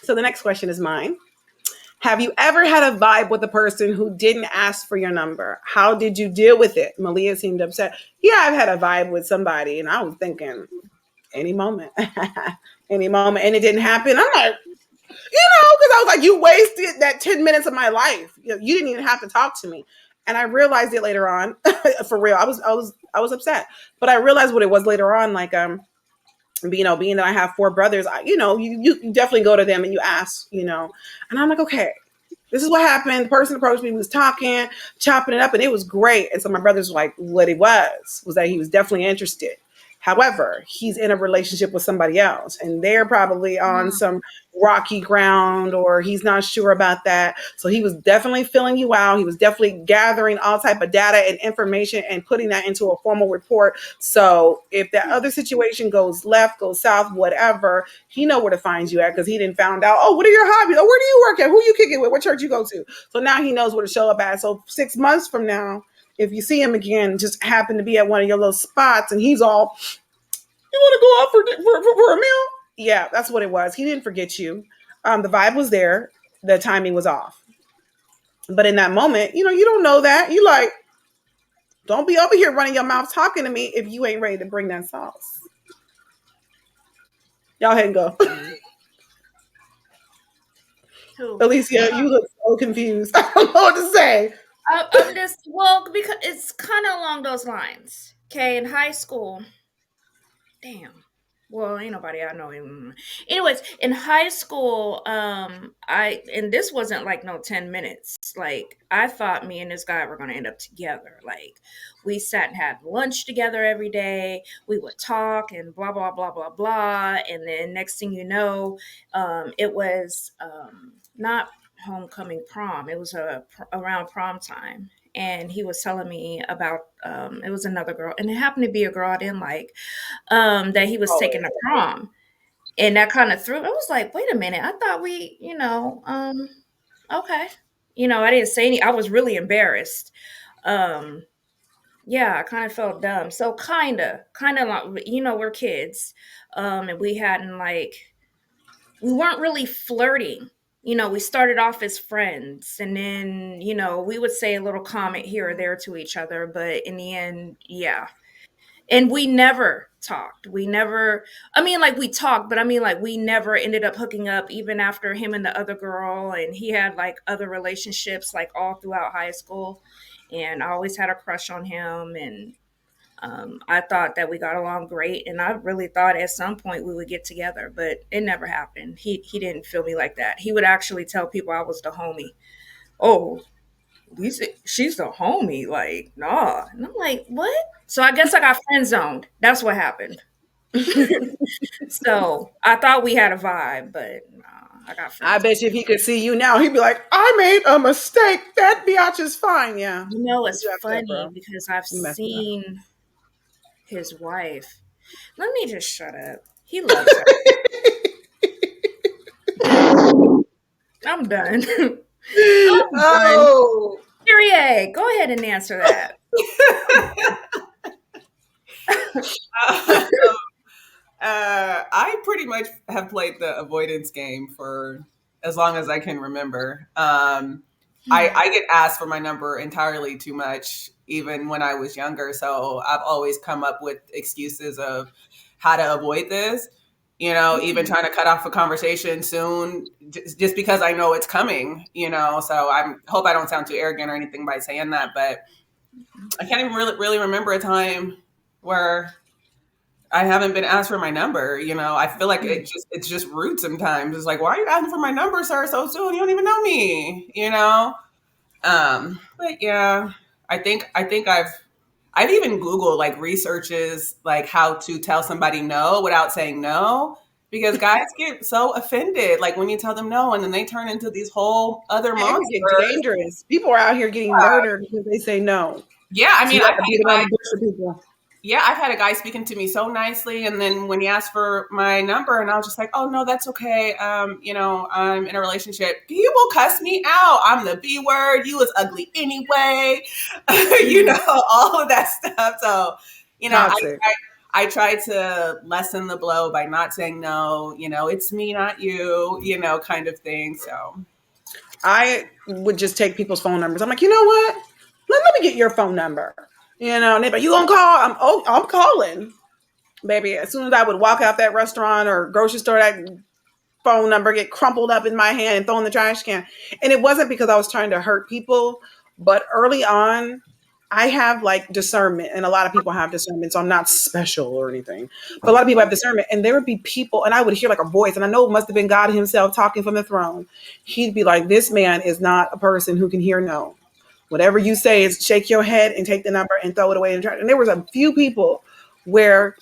So the next question is mine. Have you ever had a vibe with a person who didn't ask for your number? How did you deal with it? Malia seemed upset. Yeah, I've had a vibe with somebody, and I was thinking any moment, any moment, and it didn't happen. I'm like, because I was like, you wasted that 10 minutes of my life. You didn't even have to talk to me. And I realized it later on. For real. I was upset. But I realized what it was later on, like being that I have four brothers, you definitely go to them and you ask, and I'm like, okay, this is what happened. The person approached me, we was talking, chopping it up, and it was great. And so my brothers were like, what it was that he was definitely interested. However, he's in a relationship with somebody else, and they're probably on some rocky ground, or he's not sure about that. So he was definitely filling you out. He was definitely gathering all type of data and information and putting that into a formal report. So if that other situation goes left, goes south, whatever, he know where to find you at, because he didn't found out, oh, what are your hobbies? Oh, where do you work at? Who you kicking with? What church you go to? So now he knows where to show up at. So 6 months from now, if you see him again, just happen to be at one of your little spots, and he's all, you want to go out for a meal? Yeah, that's what it was. He didn't forget you. The vibe was there. The timing was off. But in that moment, you don't know that. You like, don't be over here running your mouth talking to me if you ain't ready to bring that sauce. Y'all ahead and go. Alicia, you look so confused. I don't know what to say. I'm just, because it's kind of along those lines. Okay, in high school, damn. Well, ain't nobody I know him. Anyways, in high school, and this wasn't like no 10 minutes. Like, I thought me and this guy were gonna end up together. Like, we sat and had lunch together every day. We would talk and blah blah blah blah blah. And then next thing you know, it was not homecoming prom. It was around prom time. And he was telling me about it was another girl, and it happened to be a girl I didn't like, that he was taking to prom. And that kind of threw, I was like, wait a minute, I thought we, okay. I didn't say any, I was really embarrassed. Yeah, I kind of felt dumb. So kind of like, we're kids. And we weren't really flirting. We started off as friends, and then, we would say a little comment here or there to each other, but in the end, yeah. And we never talked. We never, I mean, like, we talked, but I mean, like, we never ended up hooking up, even after him and the other girl. And he had like other relationships, like, all throughout high school. And I always had a crush on him. And I thought that we got along great. And I really thought at some point we would get together, but it never happened. He didn't feel me like that. He would actually tell people I was the homie. Oh, she's the homie, like, nah. And I'm like, what? So I guess I got friend zoned. That's what happened. So I thought we had a vibe, but nah, I got friend I bet you if he could see you now, he'd be like, I made a mistake. That biatch is fine. Yeah. It's funny because I've seen his wife. Let me just shut up. He loves her. I'm done. Oh. Kyrie, go ahead and answer that. I pretty much have played the avoidance game for as long as I can remember. I get asked for my number entirely too much, even when I was younger. So I've always come up with excuses of how to avoid this. Even trying to cut off a conversation soon, just because I know it's coming. So I hope I don't sound too arrogant or anything by saying that, but I can't even really remember a time where I haven't been asked for my number. I feel like it's just rude sometimes. It's like, why are you asking for my number, sir, so soon? You don't even know me. But yeah, I think I've even Googled like researches, like how to tell somebody no without saying no, because guys get so offended, like when you tell them no, and then they turn into these whole other monsters. It's dangerous. People are out here getting murdered because they say no. Yeah, I mean, I've had a guy speaking to me so nicely, and then when he asked for my number, and I was just like, "Oh no, that's okay. I'm in a relationship." He will cuss me out. I'm the B word. You was ugly anyway. All of that stuff. So, I tried to lessen the blow by not saying no, it's me, not you, kind of thing. So I would just take people's phone numbers. I'm like, you know what? Let me get your phone number. And they'd be like, you gonna call? I'm calling. Baby, as soon as I would walk out that restaurant or grocery store, that phone number get crumpled up in my hand and thrown in the trash can. And it wasn't because I was trying to hurt people, but early on, I have like discernment, and a lot of people have discernment, so I'm not special or anything. But a lot of people have discernment, and there would be people, and I would hear like a voice, and I know it must have been God Himself talking from the throne. He'd be like, "This man is not a person who can hear no. Whatever you say is shake your head and take the number and throw it away and try." And there was a few people where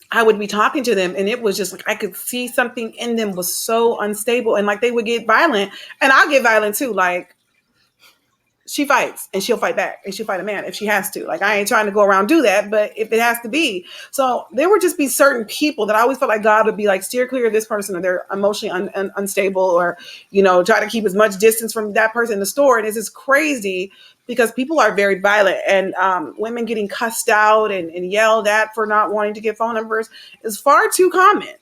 I would be talking to them and it was just like I could see something in them was so unstable and like they would get violent and I'll get violent too. Like she fights and she'll fight back and she'll fight a man if she has to. Like I ain't trying to go around do that, but if it has to be. So there would just be certain people that I always felt like God would be like steer clear of this person or they're emotionally unstable or, try to keep as much distance from that person in the store. And it's just crazy because people are very violent and women getting cussed out and yelled at for not wanting to get phone numbers is far too common.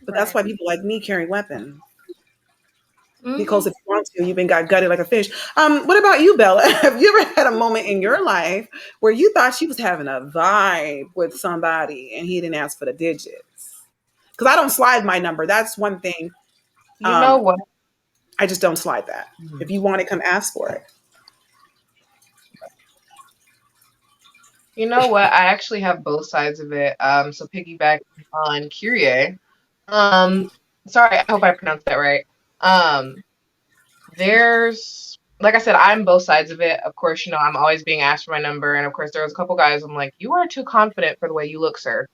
But that's why people like me carry weapons. Because if you want to, you've been got gutted like a fish. What about you, Bella? Have you ever had a moment in your life where you thought she was having a vibe with somebody and he didn't ask for the digits? Because I don't slide my number. That's one thing. You know what? I just don't slide that. If you want it, come ask for it. You know what? I actually have both sides of it. So piggyback on Kyrie. Sorry, I hope I pronounced that right. There's, like I said, I'm both sides of it. Of course, I'm always being asked for my number. And of course, there was a couple guys, I'm like, you are too confident for the way you look, sir.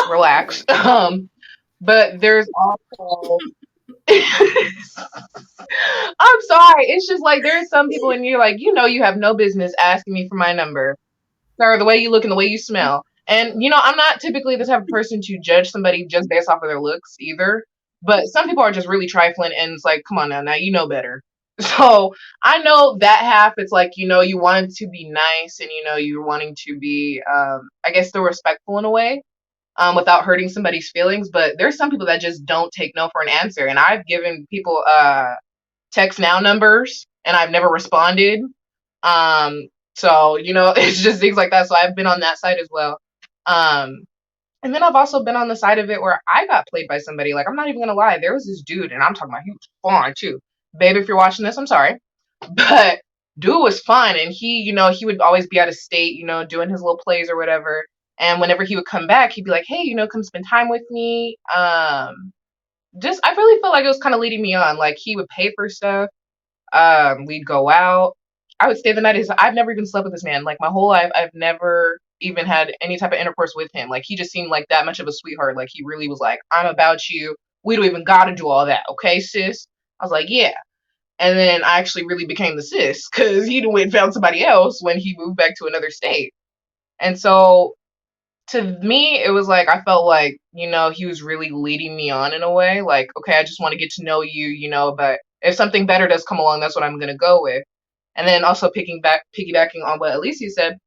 Relax. But there's also, I'm sorry. It's just like, there's some people and you're like, you have no business asking me for my number. Sir, the way you look and the way you smell. And, I'm not typically the type of person to judge somebody just based off of their looks either. But some people are just really trifling and it's like, come on now you know better. So I know that half, it's like, you wanted to be nice and, you're wanting to be, I guess, still respectful in a way without hurting somebody's feelings. But there's some people that just don't take no for an answer. And I've given people text now numbers and I've never responded. So, it's just things like that. So I've been on that side as well. And then I've also been on the side of it where I got played by somebody. Like, I'm not even going to lie. There was this dude, and I'm talking about he was fine too. Babe, if you're watching this, I'm sorry. But dude was fun. And he would always be out of state, doing his little plays or whatever. And whenever he would come back, he'd be like, hey, come spend time with me. I really felt like it was kind of leading me on. Like, he would pay for stuff. We'd go out. I would stay the night. I've never even slept with this man. Like my whole life, I've never even had any type of intercourse with him. Like he just seemed like that much of a sweetheart. Like he really was like, I'm about you. We don't even gotta do all that. Okay, sis? I was like, yeah. And then I actually really became the sis because he went and found somebody else when he moved back to another state. And so to me, it was like, I felt like, he was really leading me on in a way. Like, okay, I just want to get to know you, but if something better does come along, that's what I'm going to go with. And then also piggybacking on what Alicia said,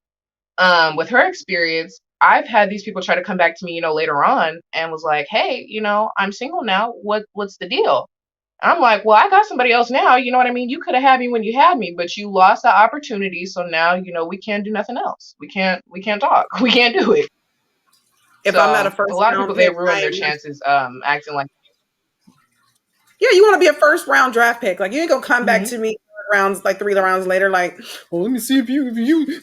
with her experience, I've had these people try to come back to me, later on and was like, hey, I'm single now. What's the deal? And I'm like, well, I got somebody else now. You know what I mean? You could have had me when you had me, but you lost the opportunity. So now, we can't do nothing else. We can't talk. We can't do it. If So I'm not a first a lot of round people, they pick, ruin their chances acting like. Yeah, you want to be a first round draft pick. Like you ain't gonna come back to me rounds like 3 rounds later. Like, well, let me see if you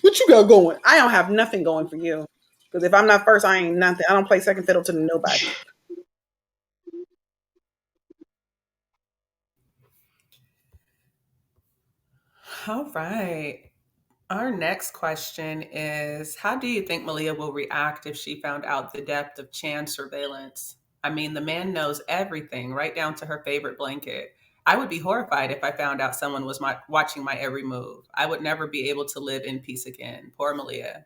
what you got going. I don't have nothing going for you because if I'm not first, I ain't nothing. I don't play second fiddle to nobody. all right. Our next question is, how do you think Malia will react if she found out the depth of Chan's surveillance? I mean, the man knows everything, right down to her favorite blanket. I would be horrified if I found out someone was watching my every move. I would never be able to live in peace again. Poor Malia.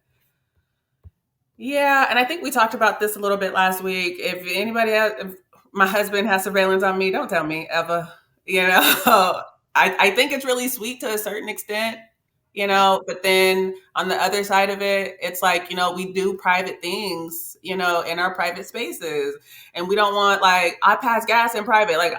Yeah, and I think we talked about this a little bit last week. If my husband has surveillance on me, don't tell me ever. I think it's really sweet to a certain extent. But then on the other side of it, it's like, we do private things, in our private spaces. And we don't want, like, I pass gas in private. Like,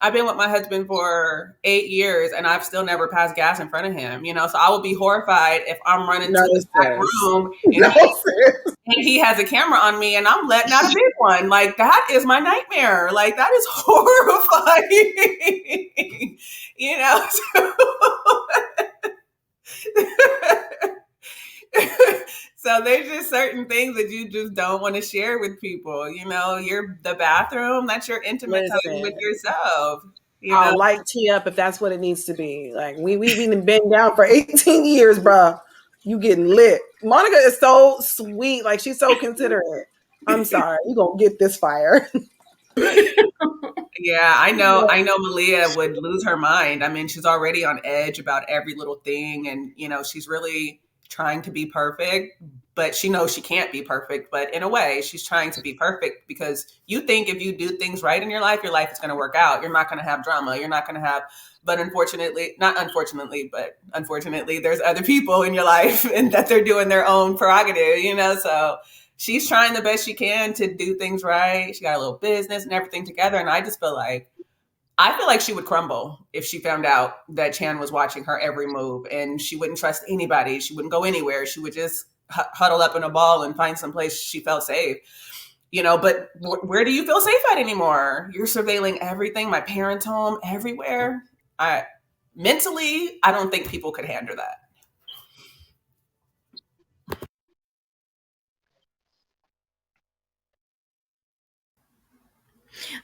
I've been with my husband for 8 years and I've still never passed gas in front of him, So I will be horrified if I'm running No, to the back sis. room No, sis. and he has a camera on me and I'm letting out a big one. Like, that is my nightmare. Like, that is horrifying, So there's just certain things that you just don't want to share with people. The bathroom, that's your intimate time with Listen, yourself. I'll light tea up if that's what it needs to be. Like we've been down for 18 years, bruh. You getting lit. Monica is so sweet. Like she's so considerate. I'm sorry. You gonna get this fire. Yeah, I know Malia would lose her mind. I mean, she's already on edge about every little thing and she's really trying to be perfect, but she knows she can't be perfect, but in a way, she's trying to be perfect because you think if you do things right in your life is going to work out. You're not going to have drama. You're not going to have but not unfortunately, but unfortunately, there's other people in your life and that they're doing their own prerogative, so she's trying the best she can to do things right. She got a little business and everything together. And I feel like she would crumble if she found out that Chan was watching her every move and she wouldn't trust anybody. She wouldn't go anywhere. She would just huddle up in a ball and find some place she felt safe. But where do you feel safe at anymore? You're surveilling everything, my parents' home, everywhere. Mentally, I don't think people could handle that.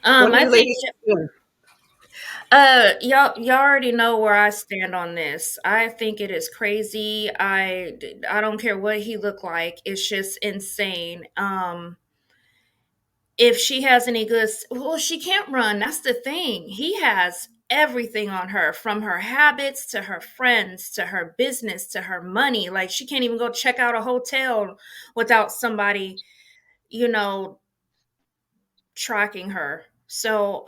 What do I you think ladies do? y'all already know where I stand on this. I think it is crazy. I don't care what he looked like. It's just insane. If she has any good, well, she can't run. That's the thing. He has everything on her, from her habits to her friends to her business to her money. Like she can't even go check out a hotel without somebody, you know, tracking her. So,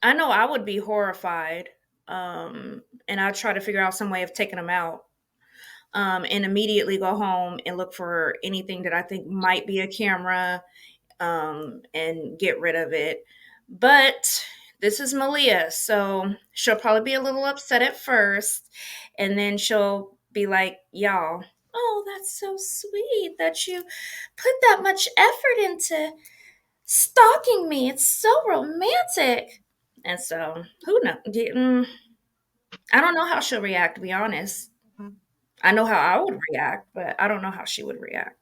I know I would be horrified. And I'd try to figure out some way of taking him out. And immediately go home and look for anything that I think might be a camera, and get rid of it. But this is Malia, so she'll probably be a little upset at first, and then she'll be like, y'all, oh, that's so sweet that you put that much effort into stalking me. It's so romantic. And so, who knows? I don't know how she'll react, to be honest. I know how I would react, but I don't know how she would react.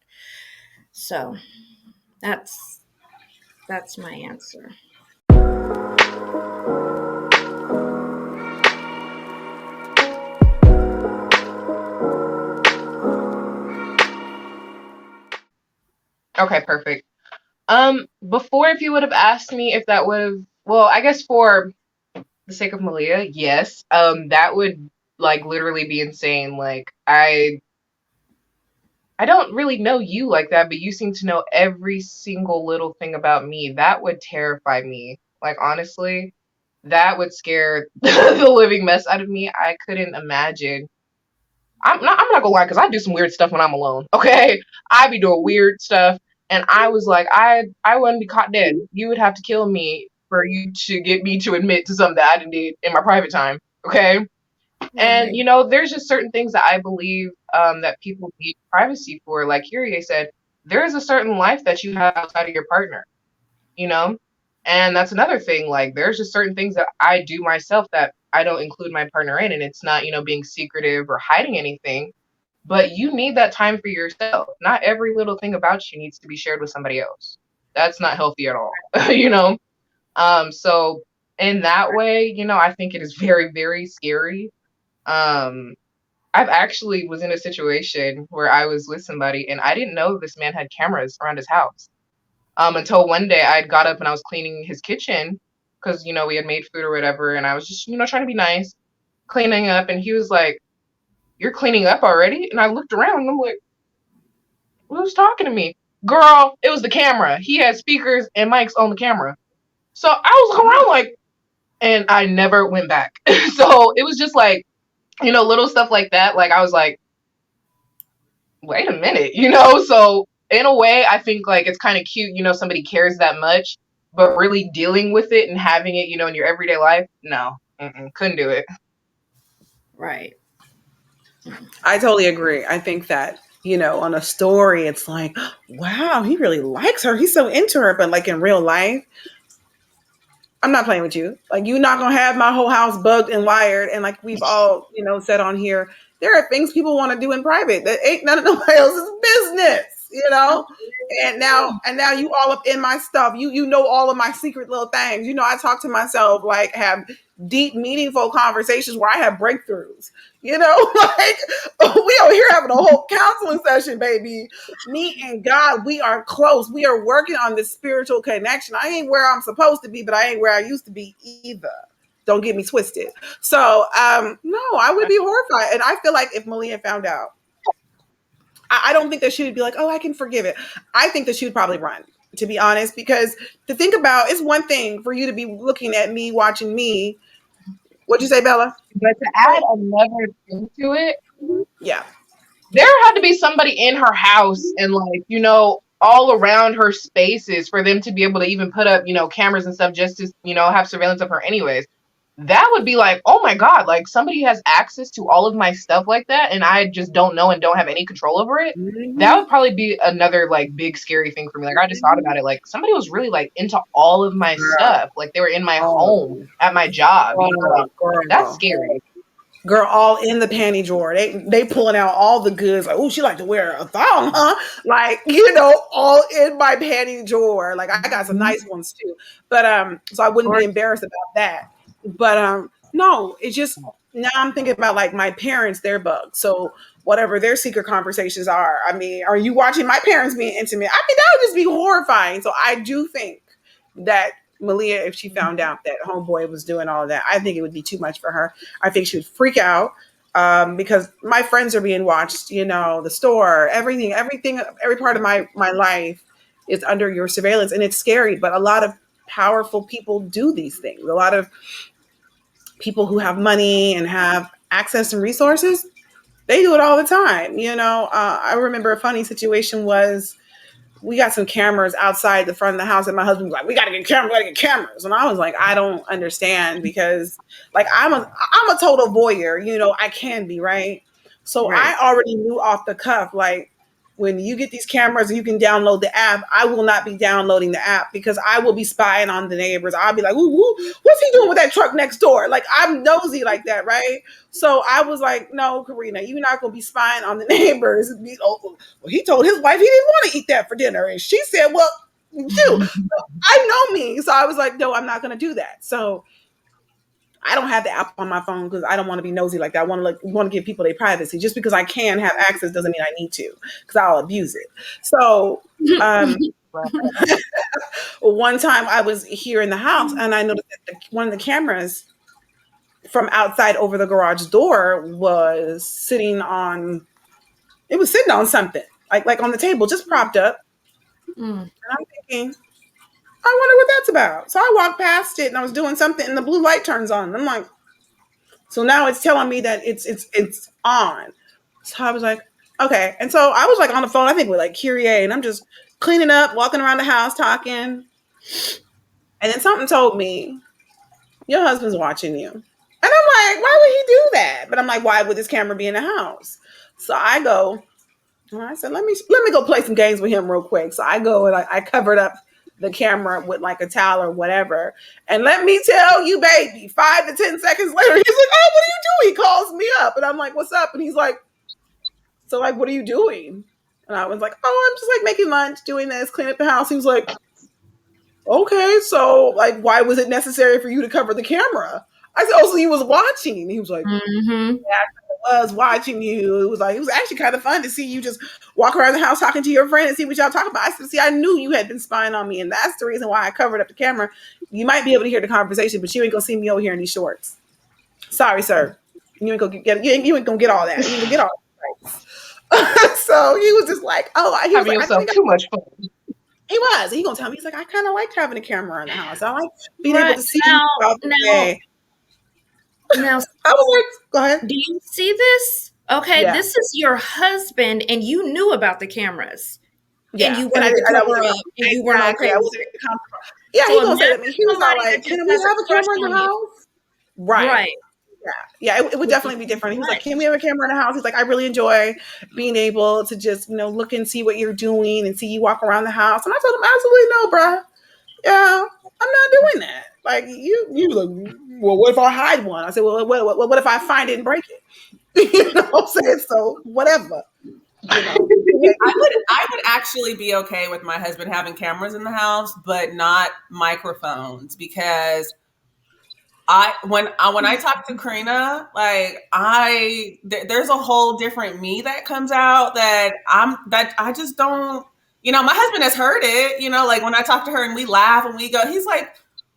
So, that's my answer. Okay, perfect. Before, if you would have asked me if that would have, well, I guess for the sake of Malia, yes. That would like literally be insane. Like I don't really know you like that, but you seem to know every single little thing about me. That would terrify me. Like honestly, that would scare the living mess out of me. I couldn't imagine. I'm not gonna lie, because I do some weird stuff when I'm alone. Okay, I be doing weird stuff, and I was like, I wouldn't be caught dead. You would have to kill me for you to get me to admit to something that I did in my private time. Okay, and there's just certain things that I believe that people need privacy for. Like Kyrie said, there is a certain life that you have outside of your partner. You know, and that's another thing. Like there's just certain things that I do myself that I don't include my partner in, and it's not being secretive or hiding anything. But you need that time for yourself. Not every little thing about you needs to be shared with somebody else. That's not healthy at all. So in that way, I think it is very, very scary. I've actually was in a situation where I was with somebody and I didn't know this man had cameras around his house. Until one day I got up and I was cleaning his kitchen because, we had made food or whatever. And I was just, trying to be nice, cleaning up. And he was like, "You're cleaning up already?" And I looked around and I'm like, "Who's talking to me?" Girl, it was the camera. He had speakers and mics on the camera. So I was looking around like, and I never went back. So it was just like, little stuff like that. Like, I was like, wait a minute, So in a way, I think like it's kind of cute, somebody cares that much, but really dealing with it and having it, in your everyday life, no, couldn't do it. Right. I totally agree. I think that, on a story, it's like, wow, he really likes her. He's so into her. But like in real life, I'm not playing with you. Like, you're not gonna have my whole house bugged and wired. And like we've all, said on here, there are things people want to do in private that ain't none of nobody else's business, And now you all up in my stuff. You know all of my secret little things. I talk to myself, like, have deep, meaningful conversations where I have breakthroughs. Like, we over here having a whole counseling session, baby. Me and God, we are close. We are working on this spiritual connection. I ain't where I'm supposed to be, but I ain't where I used to be either. Don't get me twisted. So, no, I would be horrified. And I feel like if Malia found out, I don't think that she would be like, oh, I can forgive it. I think that she would probably run, to be honest, because to think about, it's one thing for you to be looking at me, watching me. What'd you say, Bella? But to add another thing to it, Yeah. there had to be somebody in her house and like, all around her spaces for them to be able to even put up, cameras and stuff just to, have surveillance of her anyways. That would be like, oh my God, like somebody has access to all of my stuff like that and I just don't know and don't have any control over it. Mm-hmm. That would probably be another like big scary thing for me. Like, I just thought about it. Like, somebody was really like into all of my stuff. Like, they were in my home, at my job. Like, that's scary. Girl, all in the panty drawer. They pulling out all the goods. Like, oh, she like to wear a thong, huh? Like, all in my panty drawer. Like, I got some nice ones too. But so I wouldn't be embarrassed about that. But no, it's just, now I'm thinking about like my parents, their bugs. So whatever their secret conversations are. I mean, are you watching my parents being intimate? I mean, that would just be horrifying. So I do think that Malia, if she found out that homeboy was doing all of that, I think it would be too much for her. I think she would freak out, because my friends are being watched, the store, everything, every part of my life is under your surveillance, and it's scary. But a lot of powerful people do these things. A lot of people who have money and have access and resources, they do it all the time. I remember a funny situation was, we got some cameras outside the front of the house, and my husband was like, we gotta get cameras. And I was like, I don't understand, because like I'm a total voyeur, I can be, right? So Right. I already knew off the cuff, like, when you get these cameras and you can download the app, I will not be downloading the app, because I will be spying on the neighbors. I'll be like, ooh, what's he doing with that truck next door? Like, I'm nosy like that, right? So I was like, no, Corenna, you're not going to be spying on the neighbors. Well, he told his wife he didn't want to eat that for dinner. And she said, well, do. So I know me. So I was like, no, I'm not going to do that. So I don't have the app on my phone because I don't want to be nosy like that. I want to give people their privacy. Just because I can have access doesn't mean I need to, because I'll abuse it. So one time I was here in the house and I noticed that one of the cameras from outside over the garage door was sitting on something, like on the table, just propped up. Mm. And I'm thinking, I wonder what that's about. So I walked past it and I was doing something and the blue light turns on. I'm like, so now it's telling me that it's on. So I was like, okay. And so I was like on the phone, I think with like Kyrie, and I'm just cleaning up, walking around the house, talking. And then something told me, your husband's watching you. And I'm like, why would he do that? But I'm like, why would this camera be in the house? So I go, and I said, let me go play some games with him real quick. So I go and I covered up the camera with like a towel or whatever. And let me tell you, baby, 5 to 10 seconds later, he's like, oh, what are you doing? He calls me up. And I'm like, what's up? And he's like, so like, what are you doing? And I was like, oh, I'm just like making lunch, doing this, cleaning up the house. He was like, okay, so like, why was it necessary for you to cover the camera? I said, oh, so he was watching. And he was like, Mm-hmm. yeah, I was watching you. It was actually kind of fun to see you just walk around the house talking to your friend and see what y'all talk about. I said, see, I knew you had been spying on me, and that's the reason why I covered up the camera. You might be able to hear the conversation, but you ain't gonna see me over here in these shorts. Sorry, sir. You ain't gonna get all that. You ain't gonna get all that. So he was just like, oh, he was Having like, yourself too much fun. He was. He gonna tell me. He's like, I kind of liked having a camera in the house. I like being able Right. to see you throughout the day. Now, I was like, go ahead. do you see this? Okay, Yeah. this is your husband, and you knew about the cameras, and Yeah. you And wanted to I cover wasn't up, and you weren't exactly. okay I with wasn't it. comfortable. Yeah, So he gonna say to imagine me, he was all somebody that like, just can we has a have a crush camera in on the you. house? Right. Right. Yeah, yeah, it would Would be definitely be too different. He was like, "Can we much. have a camera in the house?" He's like, "I really enjoy being able to just, look and see what you're doing and see you walk around the house." And I told him, "Absolutely no, bruh. Yeah, I'm not doing that. Like you was like, well, what if I hide one?" I said, "Well, what if I find it and break it?" You know what I'm saying? So whatever, you know. Yeah, I would actually be okay with my husband having cameras in the house, but not microphones because when I talk to Corenna, like there's a whole different me that comes out that I just don't. My husband has heard it. Like when I talk to her and we laugh and we go, he's like,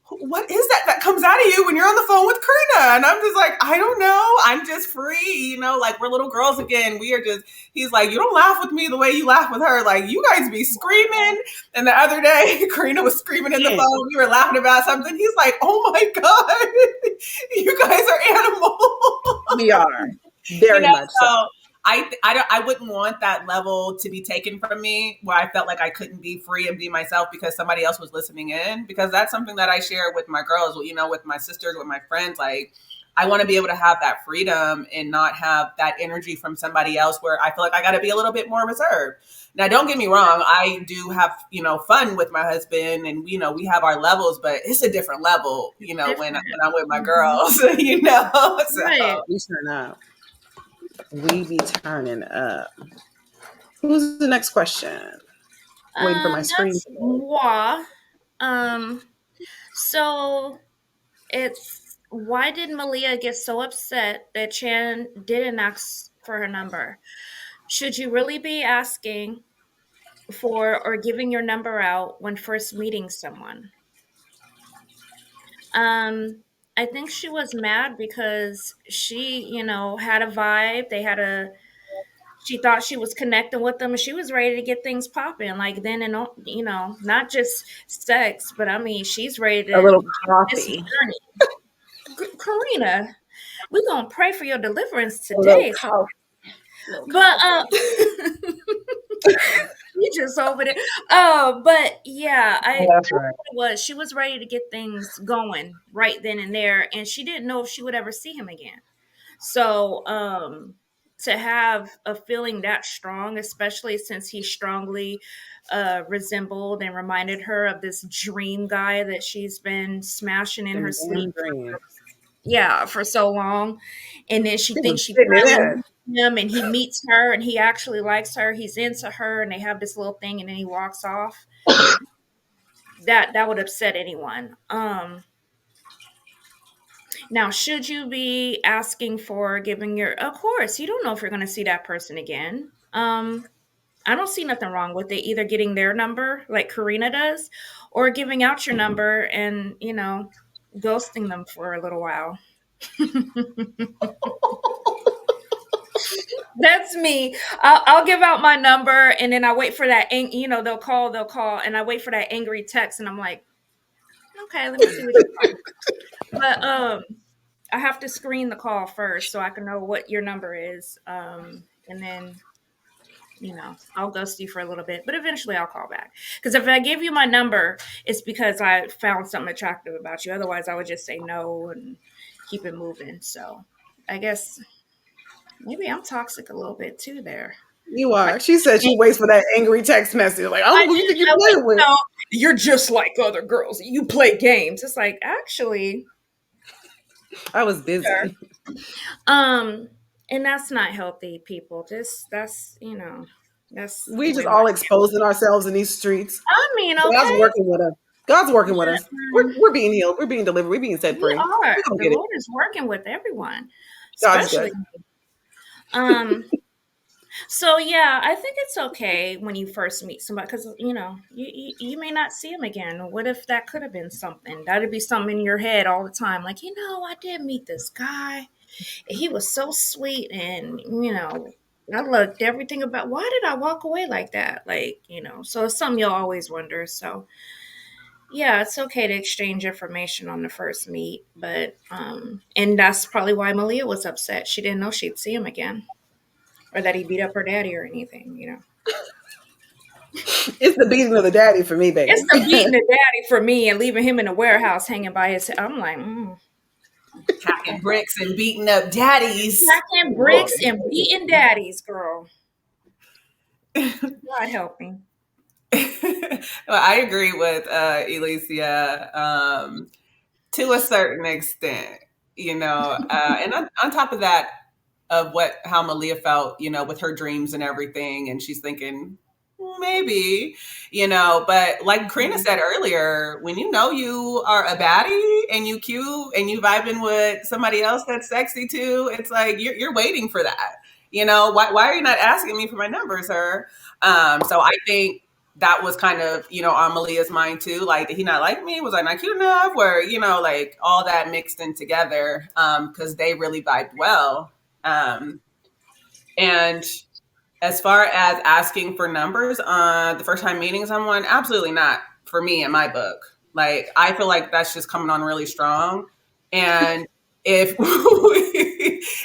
"What is that comes out of you when you're on the phone with Corenna?" And I'm just like, "I don't know. I'm just free. Like we're little girls again. We are just." He's like, "You don't laugh with me the way you laugh with her. Like you guys be screaming." And the other day, Corenna was screaming in the man, phone. We were laughing about something. He's like, "Oh my god, you guys are animals." we are you very know, much so. so I wouldn't want that level to be taken from me where I felt like I couldn't be free and be myself because somebody else was listening in, because that's something that I share with my girls, with my sisters, with my friends. Like I want to be able to have that freedom and not have that energy from somebody else where I feel like I got to be a little bit more reserved. Now, don't get me wrong. I do have, fun with my husband and, we have our levels, but it's a different level, when Different. I'm with my Mhm. girls, Right. so. We turn up. We be turning up. Who's the next question? Waiting for my screen That's to load. moi. Um, so it's why did Malia get so upset that Chan didn't ask for her number? Should you really be asking for or giving your number out when first meeting someone? I think she was mad because she, had a vibe. She thought she was connecting with them and she was ready to get things popping. Like then and not just sex, but I mean, she's ready A to little this coffee. journey. Karina, we're gonna pray for your deliverance A little today. coffee. A little But coffee. you just over there. But yeah, That's right. she was ready to get things going right then and there, and she didn't know if she would ever see him again. So to have a feeling that strong, especially since he strongly resembled and reminded her of this dream guy that she's been smashing in her Them sleep damn dreams. yeah, for so long. And then she She was thinks she sitting finally in. meets him and he meets her and he actually likes her. He's into her and they have this little thing and then he walks off. That would upset anyone. Now should you be asking for giving your of course, you don't know if you're gonna see that person again. I don't see nothing wrong with it either getting their number like Corenna does or giving out your number and, ghosting them for a little while. That's me. I'll give out my number and then I wait for that. They'll call, and I wait for that angry text, and I'm like, okay, let me see what you are. But I have to screen the call first so I can know what your number is. And then I'll ghost you for a little bit, but eventually I'll call back. Because if I give you my number, it's because I found something attractive about you. Otherwise, I would just say no and keep it moving. So I guess maybe I'm toxic a little bit too there. You are. She said she waits for that angry text message. Like, I don't I know who you think did. you're I like, playing with. you're just like other girls. You play games. It's like, actually, I was sure. busy. Um, and that's not healthy, people. That's the We way just my all exposing ourselves in these streets. I mean, God's okay. working with us. God's working with us. Mm, We're being healed. We're being delivered. We're being set we free. are. We're gonna The get it. Lord is working with everyone, God's good. especially um so yeah, I think it's okay when you first meet somebody because you may not see them again. What if that could have been something? That'd be something in your head all the time. Like, I did meet this guy. He was so sweet, and I loved everything about. Why did I walk away like that? Like, so it's something you'll always wonder. So Yeah, it's okay to exchange information on the first meet, but and that's probably why Malia was upset. She didn't know she'd see him again, or that he beat up her daddy or anything. It's the beating of the daddy for me, It's baby. the beating the daddy for me and leaving him in a warehouse hanging by his head. I'm like, Packing bricks and beating up daddies. packing Boy. bricks and beating daddies, girl. God help me. Well, I agree with Alicia to a certain extent, and on top of that, of how Malia felt, with her dreams and everything, and she's thinking maybe, but like Corenna said earlier, when you are a baddie and you cute and you vibing with somebody else that's sexy too, it's like you're waiting for that. Why are you not asking me for my number, sir? So I think that was kind of, on Malia's mind too. Like, did he not like me? Was I not cute enough? Where, like all that mixed in together, because they really vibed well. And as far as asking for numbers on the first time meeting someone, absolutely not for me in my book. Like, I feel like that's just coming on really strong. And if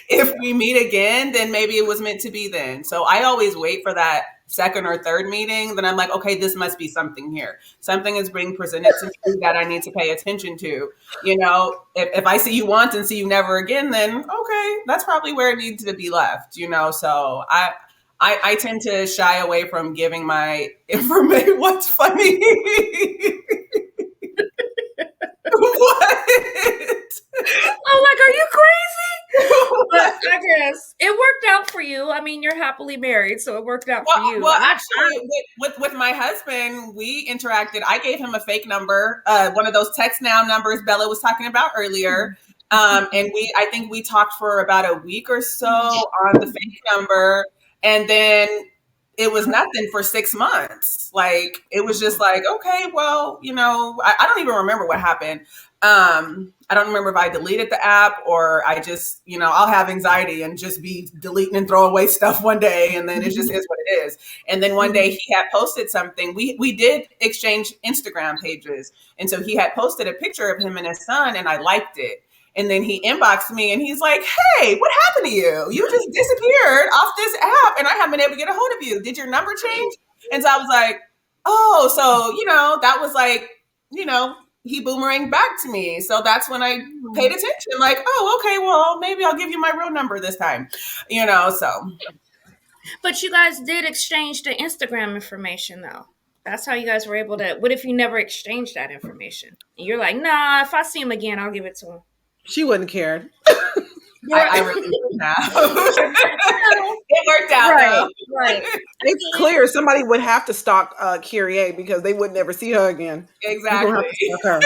if we meet again, then maybe it was meant to be then. So I always wait for that second or third meeting. Then I'm like, okay, this must be something here. Something is being presented to me that I need to pay attention to. If I see you once and see you never again, then okay, that's probably where it needs to be left. So I tend to shy away from giving my information. What's funny? What? I'm like, are you crazy? But I guess it worked out for you. I mean, you're happily married, so it worked out for you. Well, actually, with my husband, we interacted. I gave him a fake number, one of those text now numbers Bella was talking about earlier. And I think we talked for about a week or so on the fake number. And then it was nothing for 6 months. Like, it was just like, okay, well, I don't even remember what happened. I don't remember if I deleted the app or I just, I'll have anxiety and just be deleting and throw away stuff one day. And then it just is what it is. And then one day he had posted something. We did exchange Instagram pages. And so he had posted a picture of him and his son, and I liked it. And then he inboxed me and he's like, hey, what happened to you? You just disappeared off this app and I haven't been able to get a hold of you. Did your number change? And so I was like, oh, so, that was like, he boomeranged back to me. So that's when I paid attention. Like, oh, okay, well, maybe I'll give you my real number this time, so. But you guys did exchange the Instagram information, though. That's how you guys were able to. What if you never exchanged that information? And you're like, nah, if I see him again, I'll give it to him. She wouldn't care. I really wouldn't have. It worked out. Right, right. It's clear somebody would have to stalk Kyrie because they would never see her again. Exactly. Have to stalk her.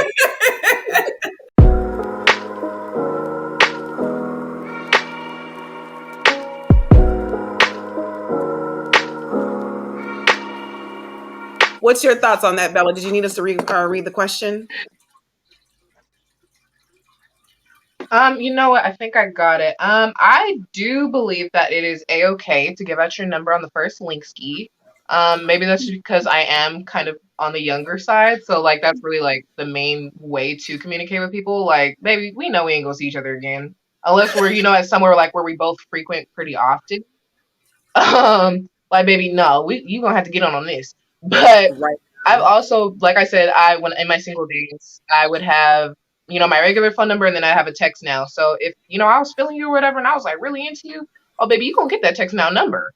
What's your thoughts on that, Bella? Did you need us to read the question? You know what? I think I got it. I do believe that it is a-okay to give out your number on the first link ski. Maybe that's just because I am kind of on the younger side, so like that's really like the main way to communicate with people. Like, baby, we know we ain't gonna see each other again unless we're at somewhere like where we both frequent pretty often. Like, baby, no, you gonna have to get on this. But Right. I've also, like I said, when in my single days, I would have my regular phone number, and then I have a text now. So if, I was feeling you or whatever, and I was like really into you, oh, baby, you gonna get that text now number.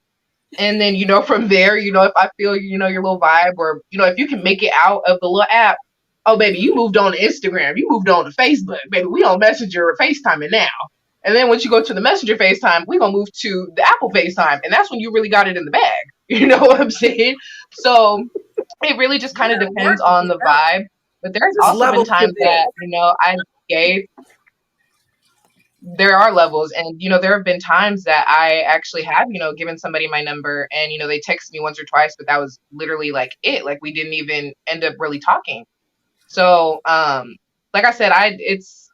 And then, from there, if I feel, your little vibe, or, if you can make it out of the little app, oh, baby, you moved on to Instagram, you moved on to Facebook, baby, we on Messenger or FaceTiming now. And then once you go to the Messenger FaceTime, we gonna move to the Apple FaceTime. And that's when you really got it in the bag. You know what I'm saying? So it really just kind of depends on the vibe. But there's also been times that, I gave, there are levels, and, there have been times that I actually have, given somebody my number, and, they text me once or twice, but that was literally like it. Like, we didn't even end up really talking. So, like I said, it's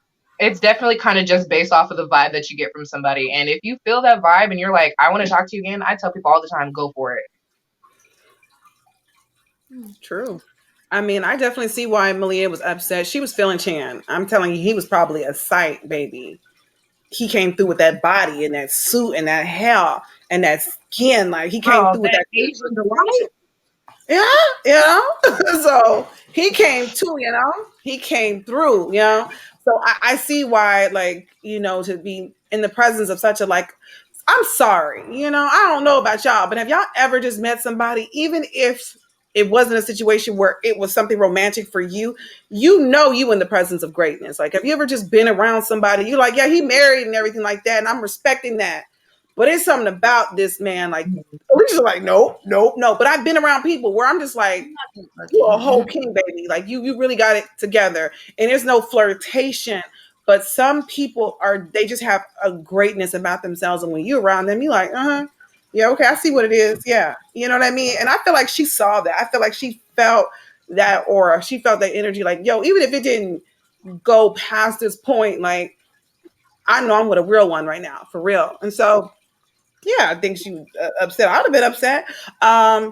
definitely kind of just based off of the vibe that you get from somebody. And if you feel that vibe and you're like, I want to talk to you again, I tell people all the time, go for it. True. I mean, I definitely see why Malia was upset. She was feeling Chan. I'm telling you, he was probably a sight, baby. He came through with that body and that suit and that hair and that skin. Like he came Oh, through with that that. Asian delight. Yeah, you know. So he came too, you know. He came through, you know. So I see why, like, to be in the presence of such a like. I'm sorry, I don't know about y'all, but have y'all ever just met somebody, even if it wasn't a situation where it was something romantic for you, you in the presence of greatness. Like, have you ever just been around somebody? You're like, yeah, he married and everything like that, and I'm respecting that. But it's something about this man, like, we're just like, nope, nope, no. But I've been around people where I'm just like, you're a whole king, baby. Like you really got it together. And there's no flirtation. But some people they just have a greatness about themselves. And when you're around them, you're like, uh-huh. Yeah, okay, I see what it is. Yeah. You know what I mean? And I feel like she saw that. I feel like she felt that aura. She felt that energy. Like, yo, even if it didn't go past this point, like, I know I'm with a real one right now, for real. And so yeah, I think she upset. I would have been upset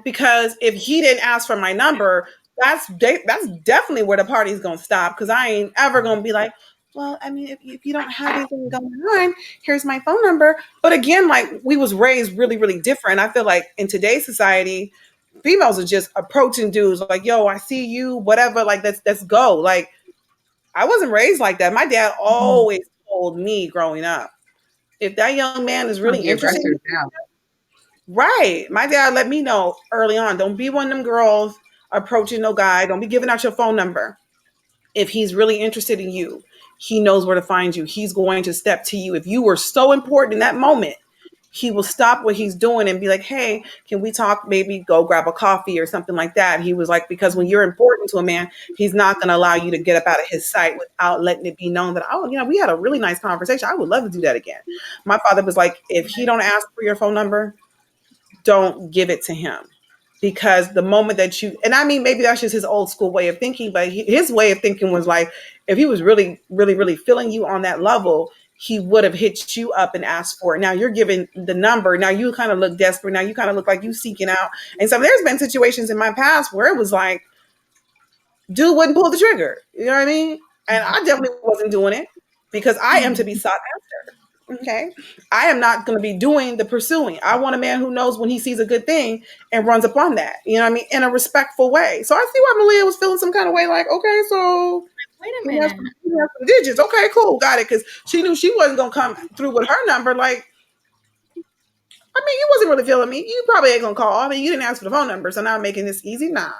because if he didn't ask for my number, that's definitely where the party's gonna stop. Because I ain't ever gonna be like, well, I mean, if you don't have anything going on, here's my phone number. But again, like we was raised really, really different. I feel like in today's society, females are just approaching dudes like, yo, I see you, whatever. Like let's go. Like I wasn't raised like that. My dad always told me growing up, if that young man is Gonna really be interested in aggressive you, now. right. My dad let me know early on. Don't be one of them girls approaching no guy. Don't be giving out your phone number. If he's really interested in you, he knows where to find you. He's going to step to you. If you were so important in that moment, he will stop what he's doing and be like, hey, can we talk? Maybe go grab a coffee or something like that. He was like, because when you're important to a man, he's not going to allow you to get up out of his sight without letting it be known that, oh, we had a really nice conversation. I would love to do that again. My father was like, if he don't ask for your phone number, don't give it to him, because the moment that you, and I mean, maybe that's just his old school way of thinking, but his way of thinking was like, if he was really really really feeling you on that level, he would have hit you up and asked for it. Now you're giving the number, now you kind of look desperate, now you kind of look like you seeking out. And so there's been situations in my past where it was like dude wouldn't pull the trigger, you know what I mean? And I definitely wasn't doing it because I am to be sought after. Okay. I am not going to be doing the pursuing. I want a man who knows when he sees a good thing and runs upon that, you know what I mean? In a respectful way. So I see why Malia was feeling some kind of way like, okay, so Wait a he has minute. some digits. Okay, cool. Got it. Because she knew she wasn't going to come through with her number. Like, I mean, you wasn't really feeling me. You probably ain't going to call. I mean, you didn't ask for the phone number. So now I'm making this easy. Nah.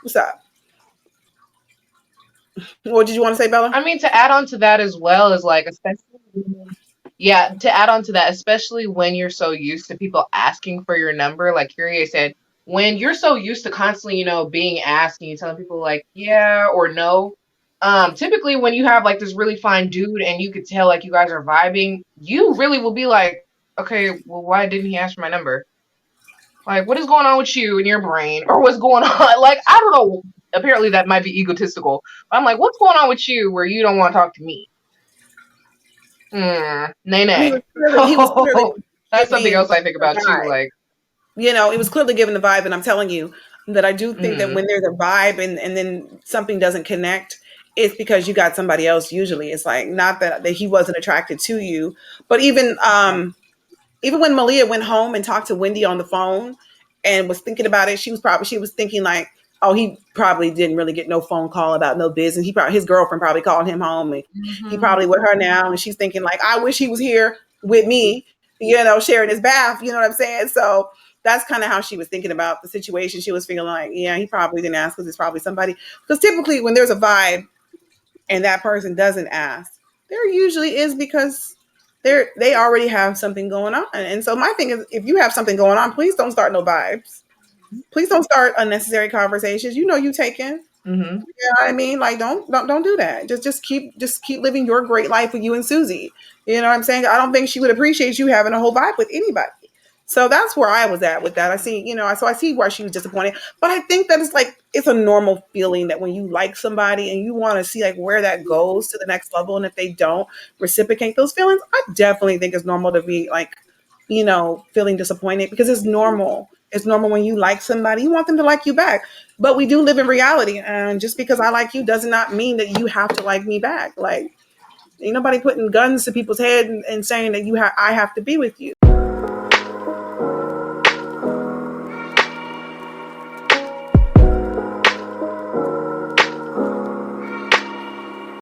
What's up? What did you want to say, Bella? I mean, to add on to that as well is like, especially, yeah, to add on to that, especially when you're so used to people asking for your number, like Kyrie said, when you're so used to constantly, being asked and you telling people like, yeah or no, typically when you have like this really fine dude and you could tell like you guys are vibing, you really will be like, okay, well, why didn't he ask for my number? Like, what is going on with you in your brain? Or what's going on? Like, I don't know. Apparently that might be egotistical. But I'm like, what's going on with you where you don't want to talk to me? Nay, nay. He was clearly That's something giving else I think the about too. vibe. Like, It was clearly given the vibe, and I'm telling you that I do think that mm, when there's a vibe and then something doesn't connect, it's because you got somebody else. Usually, it's like not that he wasn't attracted to you, but even when Malia went home and talked to Wendy on the phone and was thinking about it, she was thinking like, oh, he probably didn't really get no phone call about no business. His girlfriend probably called him home and he Mm-hmm. probably with her now. And she's thinking like, I wish he was here with me, sharing his bath. You know what I'm saying? So that's kind of how she was thinking about the situation. She was feeling like, yeah, he probably didn't ask because it's probably somebody. Because typically when there's a vibe and that person doesn't ask, there usually is because they already have something going on. And so my thing is, if you have something going on, please don't start no vibes. Please don't start unnecessary conversations. You taking. mm-hmm. You know what I mean? Like don't do that. Just keep living your great life with you and Susie. You know what I'm saying? I don't think she would appreciate you having a whole vibe with anybody. So that's where I was at with that. I see, so I see why she was disappointed. But I think that it's a normal feeling that when you like somebody and you want to see like where that goes to the next level, and if they don't reciprocate those feelings, I definitely think it's normal to be like, feeling disappointed because it's normal. It's normal when you like somebody, you want them to like you back. But we do live in reality. And just because I like you does not mean that you have to like me back. Like, ain't nobody putting guns to people's head and saying that I have to be with you.